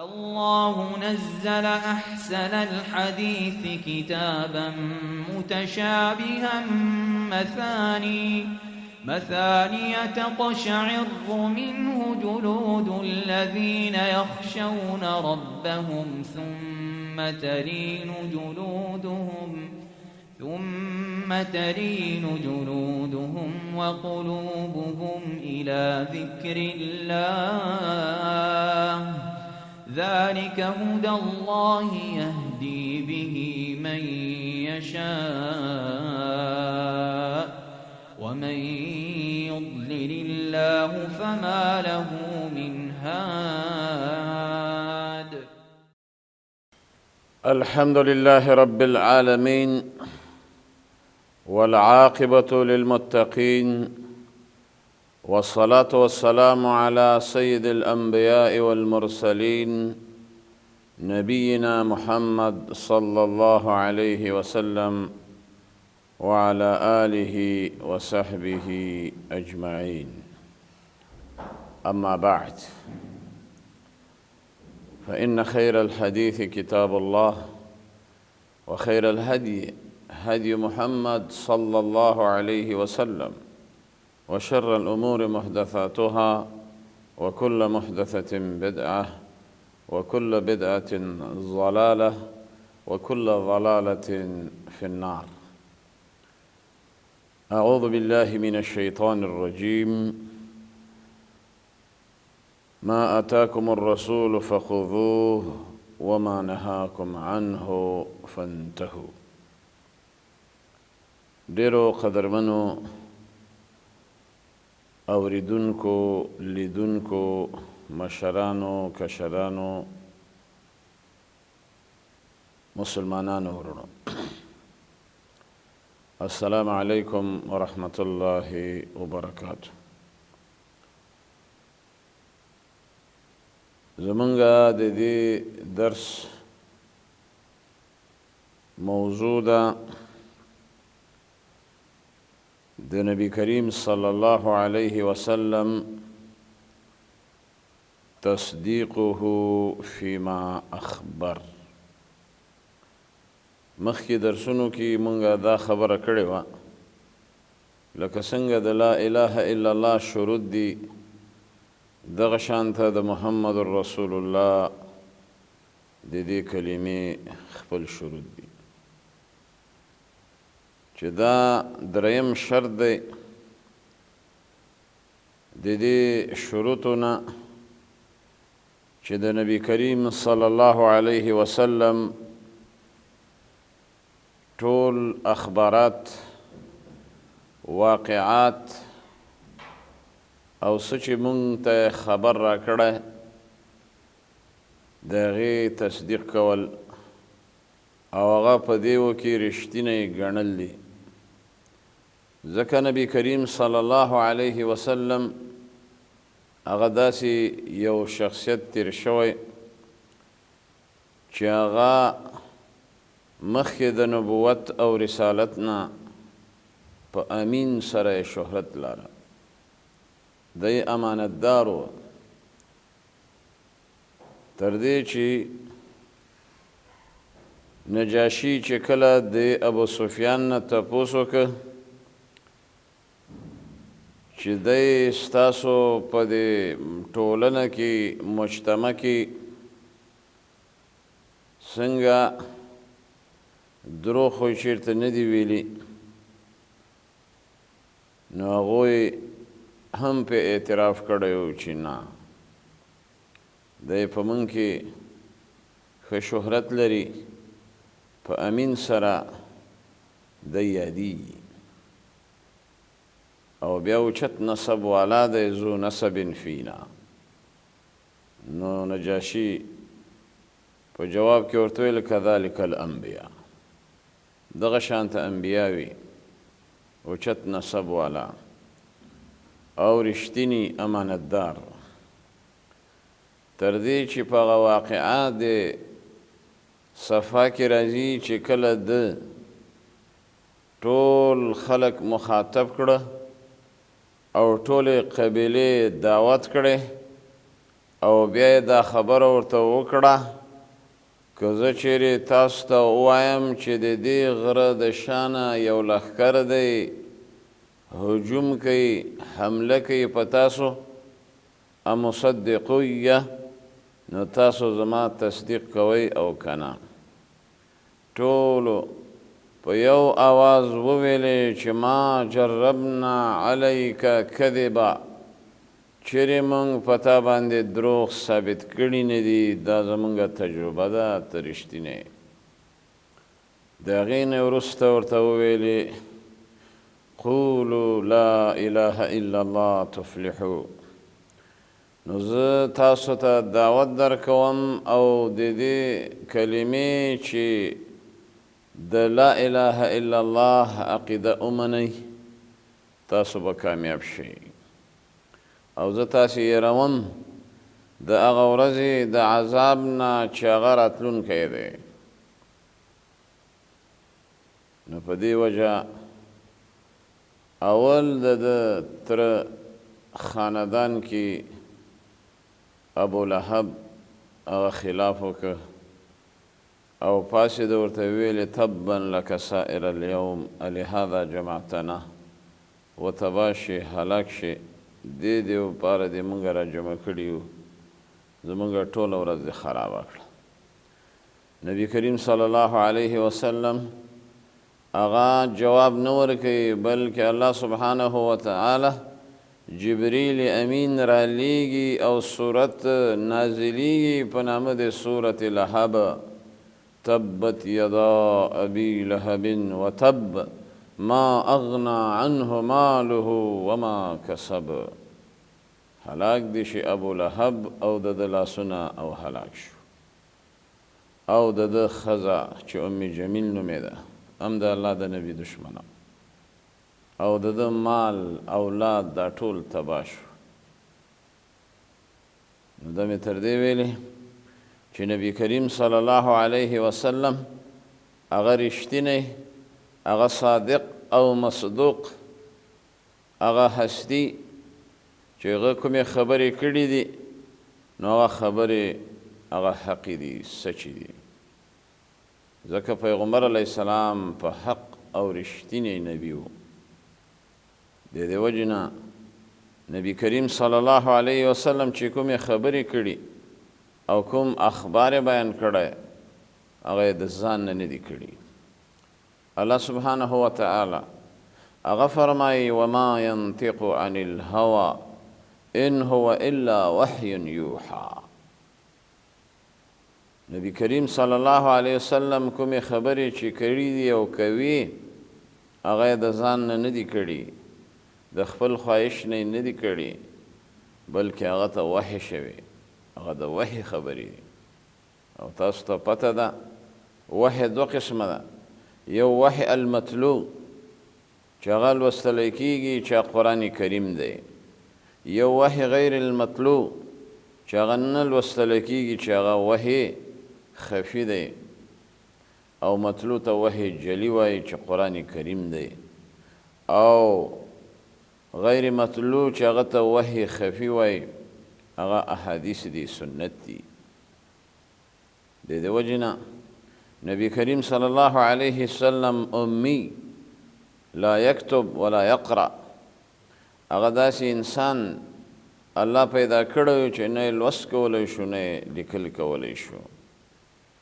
الله نزل أحسن الحديث كتابا متشابها مثاني تقشعر منه جلود الذين يخشون ربهم ثم تلين جلودهم وقلوبهم إلى ذكر الله ذلك هدى الله يهدي به من يشاء ومن يضلل الله فما له من هاد. الحمد لله رب العالمين والعاقبة للمتقين والصلاة والسلام على سيد الأنبياء والمرسلين نبينا محمد صلى الله عليه وسلم وعلى آله وصحبه أجمعين. أما بعد، فإن خير الحديث كتاب الله، وخير الهدي هدي محمد صلى الله عليه وسلم، وشر الأمور محدثاتها، وكل محدثة بدعة، وكل بدعة ضلالة، وكل ضلالة في النار. أعوذ بالله من الشيطان الرجيم. ما أتاكم الرسول فخذوه وما نهاكم عنه فانتهوا. ډیرو قدرمنو اوریدونکو، لیدونکو، مشرانو، کشرانو، مسلمانانو ورونو، السلام علیکم ورحمة الله وبرکاته. زمونږ د دې درس موضوع ده د نبی کریم صلی الله علیه وسلم تصدیقه فيما اخبر. مخکې درسونو کې مونږ دا خبره کړې وه، لکه څنګه د لا اله الا الله شروط دي، دغه شانته د محمد رسول الله د دې کلمې خپل شروط دي، چې دا دریم شرط دی د دې شروطو نه، چې د نبی کریم صلی الله علیه وسلم ټول اخبارات، واقعات او څه چې مونږ ته خبر راکړی د هغې تصدیق کول او هغه په دیو کې رښتینی ګڼل دي. ځکه نبی کریم صلی الله علیه وسلم هغه داسې یو شخصیت تیر شوی چې هغه مخکې د نبوت او رسالت نه په امین سره شهرت لاره. دی امانتدار و، تر دې چې نجاشي چې کله د ابو سفیان نه تپوس وکړ چې دی ستاسو په دې ټولنه کې، مجتمع کې څنګه دروغ خو چېرته نه دي ویلي، نو هغوی هم په اعتراف کړی و چې نه، دی په موږ کې ښه شهرت لري، په امین سره دی یادیږي او بیا اوچت نسب والا دی، ذو نسب فینا. نو نجاشي په جواب کې ورته ویل کذلک الانبیا، دغه شانته انبیا وي، اوچت نسب والا او رښتینی امانتدار، تر دې چې په هغه واقعه د صفا کې راځي چې کله د ټول خلق مخاطب کړه او ټول قبیله دعوت کړي او بیا یې دا خبره ورته وکړه که زه چیرې تاسو ته ووایم چې د دې غره د شانه یو لښکر دی هجوم کوي حمله کوي په تاسو امصدقویه نو تاسو زما تصدیق کوئ او که نه ټولو په یو آواز وویلې چې ما جربنا علیک کذبا چیرې موږ په تا باندې دروغ ثابت کړي نه دي دا زموږ تجربه ده ته رښتینی د هغې نه وروسته ورته وویلې قولوا لا اله الا الله تفلحوا نو زه تاسو ته دعوت درکوم او د دې کلمې چې د لا اله الا الله عقیده ومنئ تاسو به کامیاب شئ او زه تاسې یېروم د هغه ورځې د عذاب نه چې هغه راتلونکی دی نو په دې وجه اول د ده تره خاندان کې ابولهب هغه خلاف وکړه او پاسېده ورته ویلې تبا لک سائر اليوم لهذا جمعتنا وتباه شي هلاک شي دې دپاره دې موږ را جمع کړي یو زموږ ټوله ورځ دې خرابه کړه نبي کریم صلی الله علیه وسلم هغه جواب نه ورکوي بلکې الله سبحانه وتعالی جبریل امین را لیږي او صورت نازلیږي په نامه د صورت لهب تبت یدا ابي لهب وتب ما اغنى عنه ماله وما کسب هلاک دي شي ابو لهب او د ده لاسونه او هلاک شو او د ده ښځه چې ام جمیل نومېده هم د الله د نبي دشمنه او د ده مال اولاد دا ټول تباه شو نو ده مې تر دې ویلې چې نبي کریم صلی الله علیه وسلم هغه رښتینی هغه صادق او مصدوق هغه هستی چې هغه کومې خبرې کړي دي نو هغه خبرې هغه حقې دي سچې دي ځکه پیغمبر علیه السلام په حق او رښتینی نبی و د دې وجې نه نبی کریم صلی الله علیه وسلم چې کومې خبرې کړي او کوم اخبار بیان کړی هغه یې د ځان نه نه دي کړي الله سبحانه وتعالی هغه فرمایي وما ينطق عن الهوى ان هو الا وحی یوحى نبی کریم صلی الله علیه وسلم کومې خبرې چې کړي دي او کوي هغه یې د ځان نه نه دي کړي د خپل خواهش نه نه دي کړي بلکې هغه ته وحی شوی هغه د وحی خبرې دي او تاسو ته پته ده وحی دوه قسمه ده یو وحی المطلوب چې هغه لوستلی کېږي چې قرآن کریم دی یو وحی غیر المطلوب چې هغه نه لوستلی کېږي چې هغه وحی خفي دی او مطلوع ته وحی جلی وایي چې قرآن کریم دی او غیر مطلوع چې هغه ته وحی خفي وایي هغه احادیث دی سنت دی د دې وجې نه نبی کریم صلی الله علیه وسلم امی لا یکتب ولا یقرأ هغه داسې انسان الله پیدا کړی چې نه یې لوست کولی شو نه یې لیکل کولی شو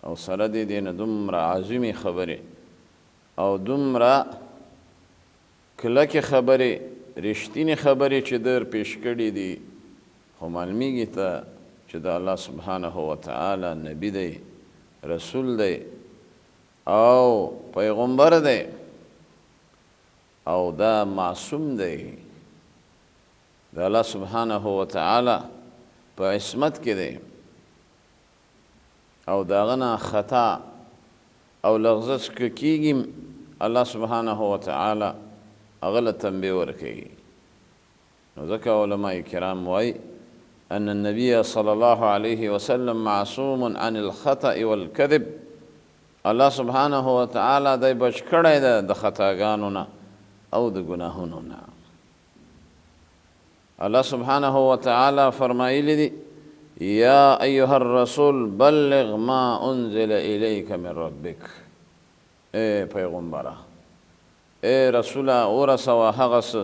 او سره د دې نه دومره عظیمې خبرې او دومره کلکې خبرې رښتینې خبرې چې در پیش کړي دي خو معلومیږي ته چې د الله سبحانه وتعالی نبی دی رسول دی او پیغمبر دی او دا معصوم دی د الله سبحانه وتعالی په عصمت کې دی او د هغه نه خطا او لغزش که کېږي الله سبحانه وتعالی هغه له تنبیه ورکوي نو ځکه علماء کرام وایي أن النبي صلى الله عليه وسلم معصوم عن الخطأ والكذب الله سبحانه وتعالى دی بچ کړی ده د خطاګانو نه او د ګناهونو نه الله سبحانه وتعالى فرمایلی دی یا ایها الرسول بلغ ما انزل الیک من ربک، اے پیغمبره، اے رسوله ورسوه هغه څه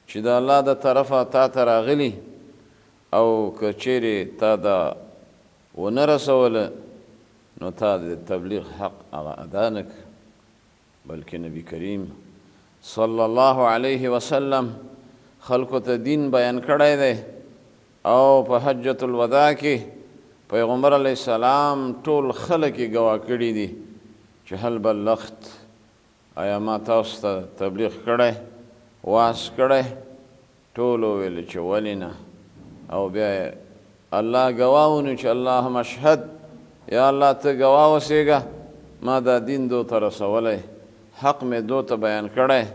چې د الله د طرفه تا ته راغلي، او که چیرې تا دا ونه رسوله نو تا د تبلیغ حق هغه ادا نه کړ. بلکې نبی کریم صلی الله علیه وسلم خلکو ته دین بیان کړی دی، او په حجة الوداع کې پیغمبر علیه السلام ټول خلک یې ګواه کړي دي چې هل بلغت، آیا ما تاسو ته تبلیغ کړی، واعظ کړی؟ ټولو ویل چې ولې نه. او بیا الله ګواه ونیو چې اللهم اشهد، یا الله ته ګواه اوسېږه ما دا دین دو ته رسولی، حق مې دو ته بیان کړی،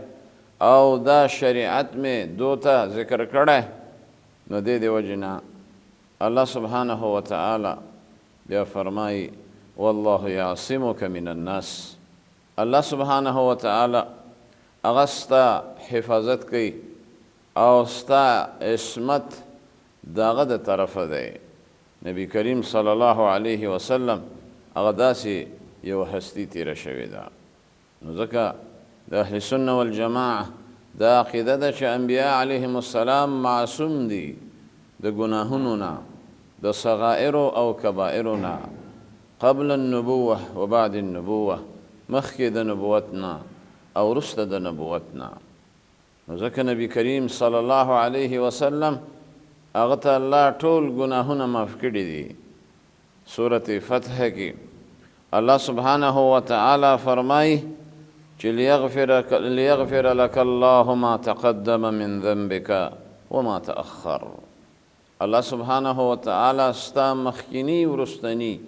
او دا شریعت مې دو ته ذکر کړی. نو دې وجې نه الله سبحانه وتعالی بیا فرمایي والله یعصمک من الناس. الله سبحانه وتعالی هغه ستا حفاظت کوي او ستا عصمت د هغه د طرفه دی. نبی کریم صلی الله علیه وسلم هغه داسې یو هستی تیره شوې ده. نو ځکه د اهل سنه والجماعه دا عقیده ده چې انبیا علیهم السلام معصوم دي د ګناهونو نه، د صغائرو او کبائرو نه، قبل النبوه و بعد النبوه، مخکې د نبوت نه او وروسته د نبوت نه. نو ځکه نبی کریم صلی الله علیه وسلم هغه ته الله ټول ګناهونه معاف کړي دي. سورة فتح کې الله سبحانه وتعالی فرمایي چې لیغفر لك الله ما تقدم من ذنبك وما تأخر. الله سبحانه وتعالی ستا مخکینی ورستنی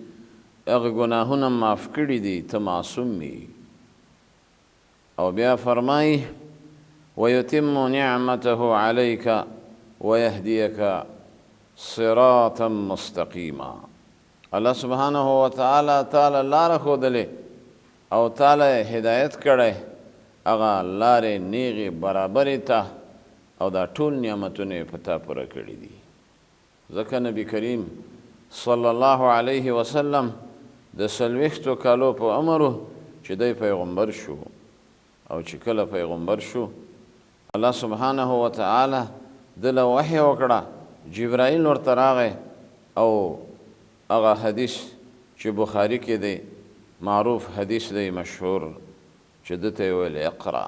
هغه ګناهونه معاف کړي دي، ته معصوم یې. او بیا فرمایي ويتم نعمته عليك ويهديك صراطا مستقيما. الله سبحانه وتعالی تعالی لاره ښودلې او تعالی هدایت کړی هغه لارې نیغې برابرې ته، او دا ټول نعمتونه یې په تا پوره کړي دي. ځکه نبی کریم صلی الله علیه وسلم د 40 کالو په عمر چې دی پیغمبر شو، او چې کله پیغمبر شو الله سبحانه وتعالی دله وحی وکړه، جبرائیل ورته راغی، او هغه حدیث چې بخاري کې دی، معروف حدیث دی مشهور، چې ده ته یې ویل اقرأ.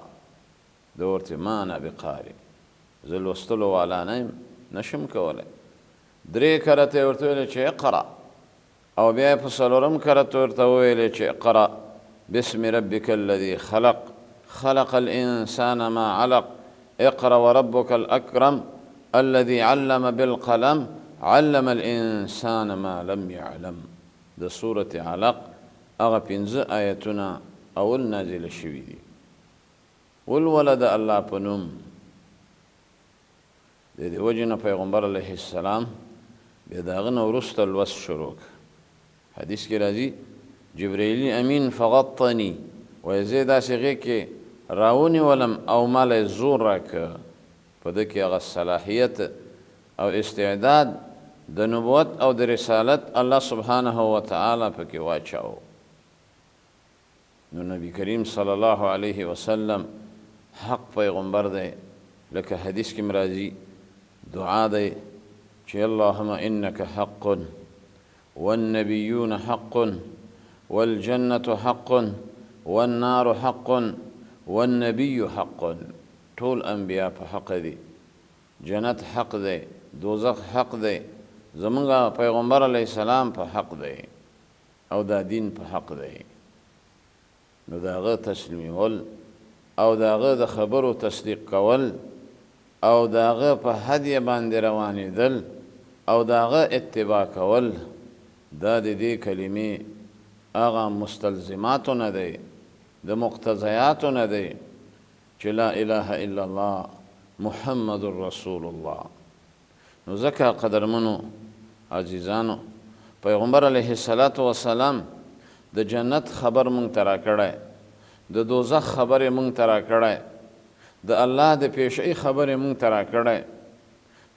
ده ورته ما انا بقارئ، زه لوستلو والا نه یم، نشم کولی. 3 کرته یې ورته ویل چې اقرأ، او بیا یې په 4م کرته ورته وویل چې اقرأ باسم ربک الذي خلق خلق الانسان ما علق اقرأ وربك الأكرم الذي علم بالقلم علم الانسان ما لم يعلم. د سورة علق هغه 5 آیتونه اول نازل شوي دي. ولولد الله په نوم. د دې وجې نه پیغمبر علیه السلام بیا د هغه نه وروسته لوست شروع کړ. حدیث کې راځي جبرائیل امین فغطني، وایي زه داسې غېږ کې راونیولم او مالی زور راکړه. په ده کې هغه صلاحیت او استعداد د نبوت او د رسالت الله سبحانه وتعالی پکې واچاو. نو نبی کریم صلی الله علیه وسلم حق پیغمبر دی، لکه حدیث کې راځي دعا دی چې اللهم انک حق والنبیون حق والجنة حق والنار حق والنبي حق. ټول انبیاء په حق دي، جنت حق دی، دوزخ حق دی، زمونږ پیغمبر علیه السلام په حق دی، او دا دین په حق دی. نو د هغه تسلیمول او د هغه د خبرو تصدیق کول او د هغه په هدیه باندې روانېدل او د هغه اتباع کول، دا د دې کلمې هغه مستلزماتو نه دی، د مقتضیاتو نه دی چې لا اله الا الله محمد رسول الله. نو ځکه قدرمنو عزیزانو پیغمبر علیه السلام د جنت خبر مونږ ته راکړی، د دوزخ خبر یې مونږ ته راکړی، د الله د پیشۍ خبر یې مونږ ته راکړی،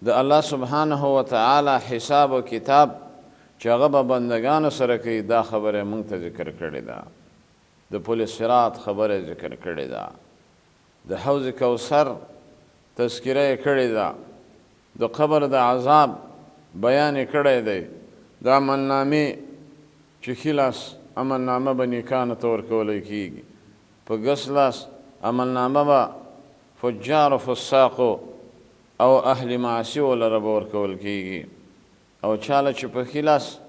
د الله سبحانه و تعالی حساب و کتاب چې هغه به بندګانو سره کوي، دا خبره موږ ته ذکر کړې ده. د پل صراط خبره ذکر کړې ده، د حوض کوثر تذکره یې کړې ده، د قبر د عذاب بیان یې کړی دی، د عملنامې چې ښي لاس عملنامه به نیکانو ته ورکولی کېږي، په ګس لاس عملنامه به فجار و فساقو او اهل معاصیو لره به ورکول کېږي، او چاله چې په ښي لاس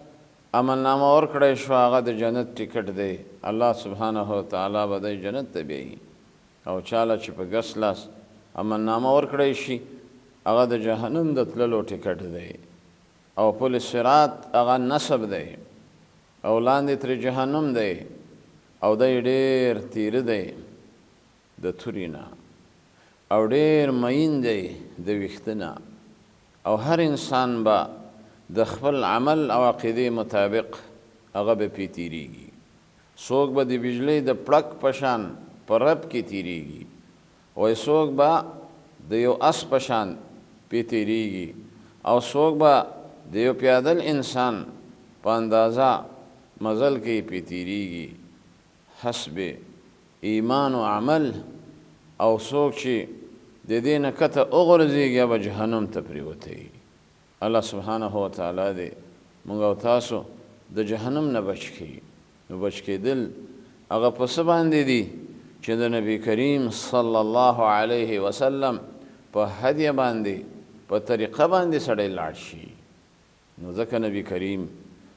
عملنامه ورکړی شو هغه د جنت ټکټ دی، الله سبحانه وتعالی به دی جنت ته بیایي. او چاله چې په ګس لاس عملنامه ورکړی شي هغه د جهنم د تللو ټکټ دی، او پل صراط هغه نصب دی او لاندې ترې جهنم دی، او دی ډېر تیره دی د تورې نه، او ډېر مین دی د ویښته نه، او هر انسان به د خپل عمل او عقیدې مطابق هغه به پې تیریږي. څوک به د بجلۍ د پړک په شان په رب کې تیریږي، وایي څوک به د یو اس په شان پې تیریږي، او څوک به د یو پیادل انسان په اندازه مزل کې پې تیریږي، حسب ایمان و عمل. او څوک چې د دې نه کته وغورځېږي به جهنم ته پرېوتی. الله سبحانه وتعالی دې موږ او تاسو د جهنم نه بچ کړي. نو بچ کېدل هغه په څه باندې دي چې د نبی کریم صلی الله علیه وسلم په هدیه باندې په طریقه باندې سړی لاړ شي. نو ځکه نبی کریم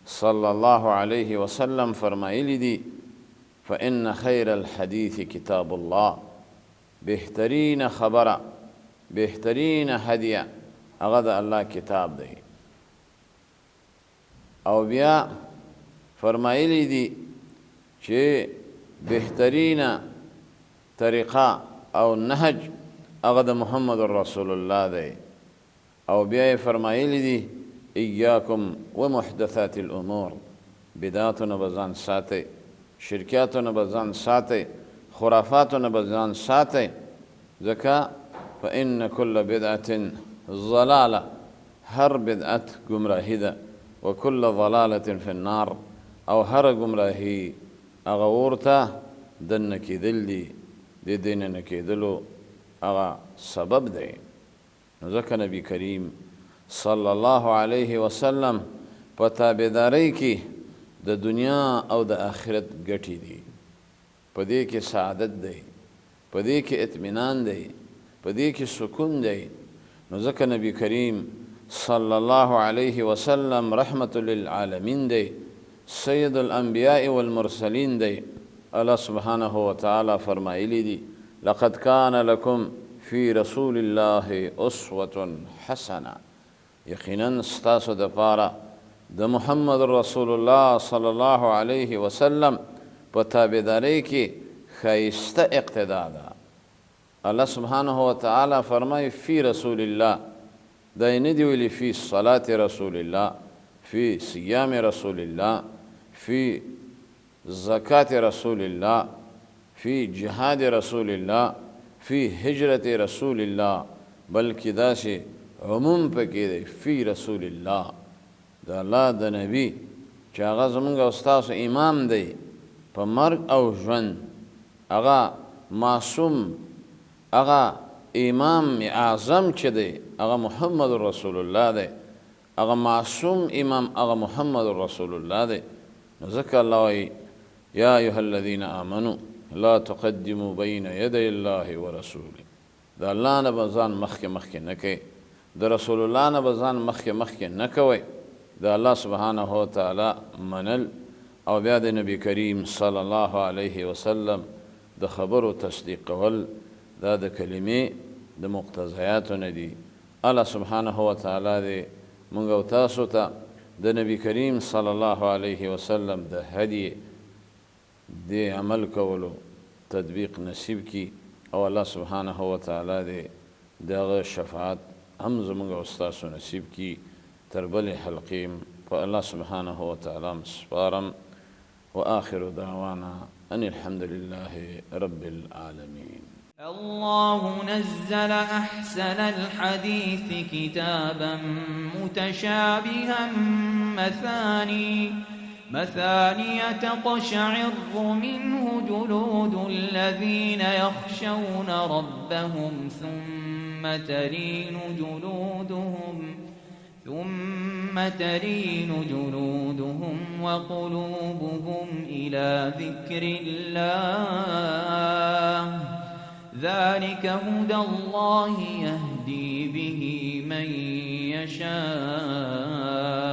صلی الله علیه وسلم فرمایلی دي فإن خیر الحدیث کتاب الله، بهترین خبره بهترین هدیه هغه د الله کتاب دی. او بیا فرمایلی دي چې بهترین طریقه او نهج هغه د محمد رسول الله دی. او بیا یې فرمایلی دي ایاکم و محدثات الامور، بدعاتونه به ځان ساتئ، شرکیاتونه به ځان ساتئ، خرافاتونه به ځان ساتئ، ځکه فإن كل بدعة ضلاله، هر بدعت گمراهی ده، و کل ضلالة فی النار، او هر گمراهی هغه اور ته دننه کېدل دي، د دې نه کېدلو هغه سبب دی. نو ځکه نبی کریم صلی الله علیه وسلم په تابعدارۍ کې د دنیا او د آخرت ګټې دي، په دې کې سعادت دی، په دې کې اطمینان دی، په دې کې سکون دی. نو ځکه نبی کریم صلی الله علیه وسلم رحمت للعالمین دی، سید الانبیاء والمرسلین دی. الله سبحانه وتعالی فرمایلی دی لقد کان لکم فی رسول الله اسوة حسنه، یقینا ستاسو دپاره د محمد رسول الله صلی الله علیه وسلم په تابعدارۍ کې ښایسته اقتدا ده. الله سبحانه وتعالی فرمای فی رسول الله، دا یې نه دي ویلي فی صلاة رسول الله، فی صیام رسول الله، فی زکات رسول الله، فی جهاد رسول الله، فی هجرت رسول الله، بلکې داسې عموم پکې دی فی رسول الله، د الله د نبی چې هغه زمونږ او ستاسو امام دی په مرګ او ژوند، هغه معصوم، هغه امام اعظم چې دی هغه محمد رسول الله دی، هغه معصوم امام هغه محمد رسول الله دی. نو ځکه الله وایي یا ایها الذین آمنوا لا تقدموا بین یدی الله ورسوله، د الله نه به ځان مخکې مخکې نه کوئ، د رسول الله نه به ځان مخکې مخکې نه کوئ. د الله سبحانه وتعالی منل او بیا د نبی کریم صلی الله علیه وسلم د خبرو تصدیق کول، دا د کلمې د مقتضیاتو نه دي. الله سبحانه وتعالی دې موږ او تاسو ته د نبی کریم صلی الله علیه وسلم د هدي د عمل کولو تطبیق نصیب کی، او الله سبحانه وتعالی دې دغه شفاعت هم زموږ او ستاسو نصیب کی. تر بلې حلقې په الله سبحانه وتعالی سپارم. وآخر دعوانا أن الحمد لله رب العالمين. الله نزل أحسن الحديث كتابا متشابها مثاني تقشعر منه جلود الذين يخشون ربهم ثم تلين جلودهم وقلوبهم إلى ذكر الله ذلك هدى الله يهدي به من يشاء